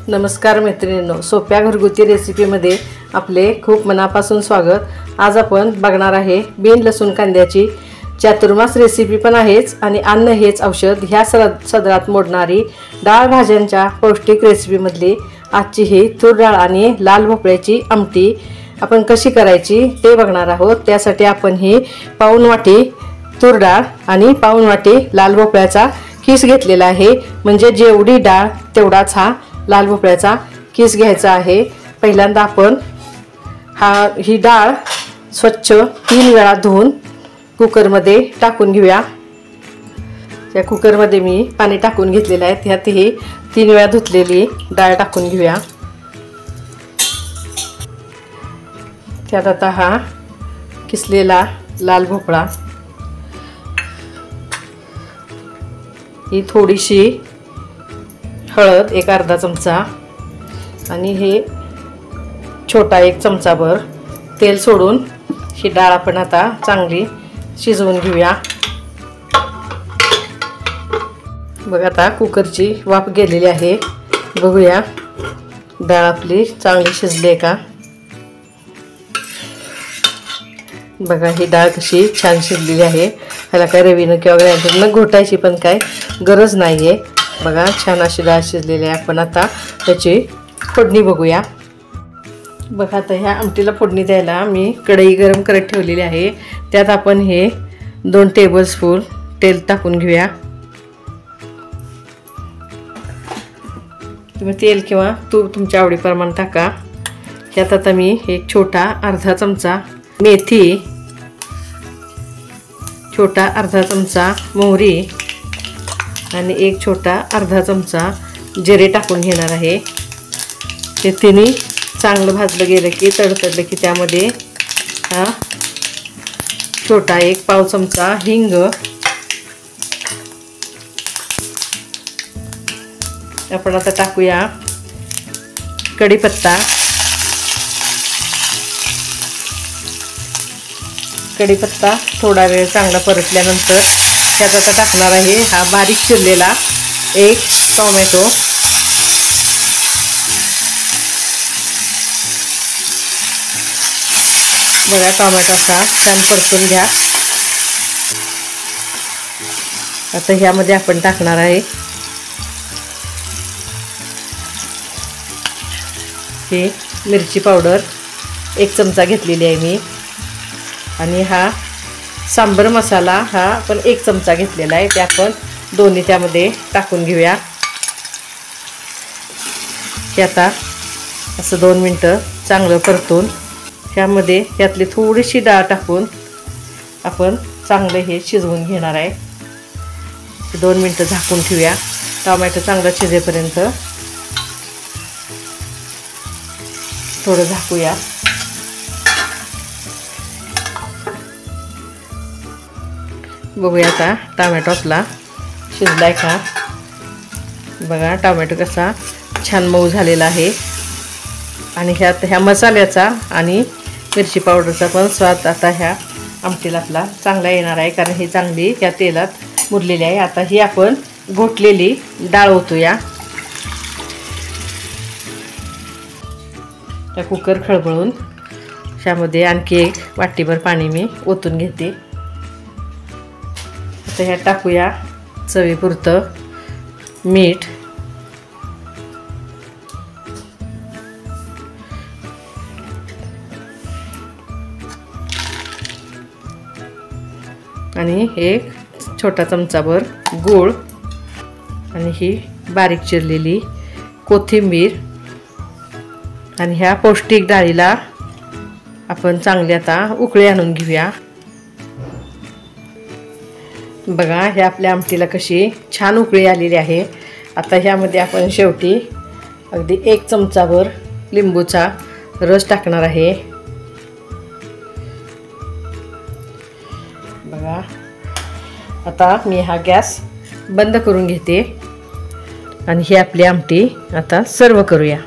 नमस्कार मैत्रिणींनो, सोप्या घरगुती रेसिपीमध्ये आपले खूप मनापासून स्वागत। आज आपण बघणार आहे बिन लसूण कांद्याची चातुर्मास रेसिपी पण आहेच आणि अन्न हेच औषध ह्या सदरात मोडणारी डाळ भाज्यांच्या पौष्टिक रेसिपीमधली आजची ही तूर डाळ आणि लाल भोपळ्याची आमटी आपण कशी करायची ते बघणार आहोत। त्यासाठी आपण ही पाऊण वाटी तूर डाळ आणि पाऊण वाटी लाल भोपळ्याचा किस घेतलेला आहे। म्हणजे जेवढी डाळ तेवढाच हा लाल भोपळ्याचा किस घ्यायचा आहे। पहिल्यांदा आपण ही डाळ स्वच्छ 3 वेळा धुवून कुकरमध्ये टाकून घेऊया। त्या कुकरमध्ये मी पाणी टाकून घेतलेले आहे, त्यात ही 3 वेळा धुतलेली डाळ टाकून घेऊया। त्यात आता हा किसलेला लाल भोपळा, ही थोडीशी हळद, एक अर्धा चमचा, आणि हे छोटा 1 चमचाभर तेल सोडून ही डाळ आपण आता चांगली शिजवून घेऊया। बघा आता कुकरची वाफ गेलेली आहे, बघूया डाळ आपली चांगली शिजली आहे का। बघा ही डाळ कशी छान शिजलेली आहे, ह्याला काय रवीनं किंवा ग्राइंडरनं घोटायची पण काय गरज नाही आहे। बघा छान अशी डाळ शिजलेली आहे। आपण आता त्याची फोडणी बघूया। बघा आता ह्या आमटीला फोडणी द्यायला मी कढई गरम करत ठेवलेली आहे, त्यात आपण हे 2 टेबलस्पून तेल टाकून घेऊया। तुम्ही तेल किंवा तूप तुमच्या आवडीप्रमाणे टाका। त्यात आता मी एक छोटा अर्धा चमचा मेथी, छोटा अर्धा चमचा मोहरी आणि एक छोटा अर्धा चमचा जिरे टाकून घेणार आहे। ते तिन्ही चांगलं भाजलं गेलं की तडतडलं की त्यामध्ये हा छोटा 1 पाव चमचा हिंग, आपण आता टाकूया कढीपत्ता। कढीपत्ता थोडा वेळ चांगला परतल्यानंतर त्यात आता टाकणार आहे हा बारीक चिरलेला 1 टोमॅटो। बघा टोमॅटो असा छान परतून घ्या। आता ह्यामध्ये आपण टाकणार आहे हे मिरची पावडर 1 चमचा घेतलेली आहे मी, आणि हा सांबर मसाला हा आपण 1 चमचा घेतलेला आहे, ते आपण दोन्ही त्यामध्ये टाकून घेऊया। हे आता असं 2 मिनटं चांगलं परतून ह्यामध्ये त्यातली थोडीशी डाळ टाकून आपण चांगलं हे शिजवून घेणार आहे। 2 मिनटं झाकून ठेवूया, टोमॅटो चांगला शिजेपर्यंत थोडं झाकूया। बघूया आता टोमॅटो आपला शिजलाय का। बघा टोमॅटो कसा छान मऊ झालेला आहे, आणि ह्या मसाल्याचा आणि मिरची पावडरचा पण स्वाद आता ह्या आमटीला आपला चांगला येणार आहे, कारण ही चांगली ह्या तेलात मुरलेली आहे। आता ही आपण घोटलेली डाळ ओतूया। त्या कुकर खळबळून ह्यामध्ये आणखी 1 वाटीभर पाणी मी ओतून घेते। आता ह्यात टाकूया चवीपुरतं मीठ, आणि 1 छोटा चमचाभर गूळ, आणि ही बारीक चिरलेली कोथिंबीर, आणि ह्या पौष्टिक डाळीला आपण चांगली आता उकळी आणून घेऊया। बघा ह्या आपल्या आमटीला कशी छान उकळी आलेली आहे। आता ह्यामध्ये आपण शेवटी अगदी 1 चमचाभर लिंबूचा रस टाकणार आहे। बघा आता मी हा गॅस बंद करून घेते, आणि ही आपली आमटी आता सर्व करूया।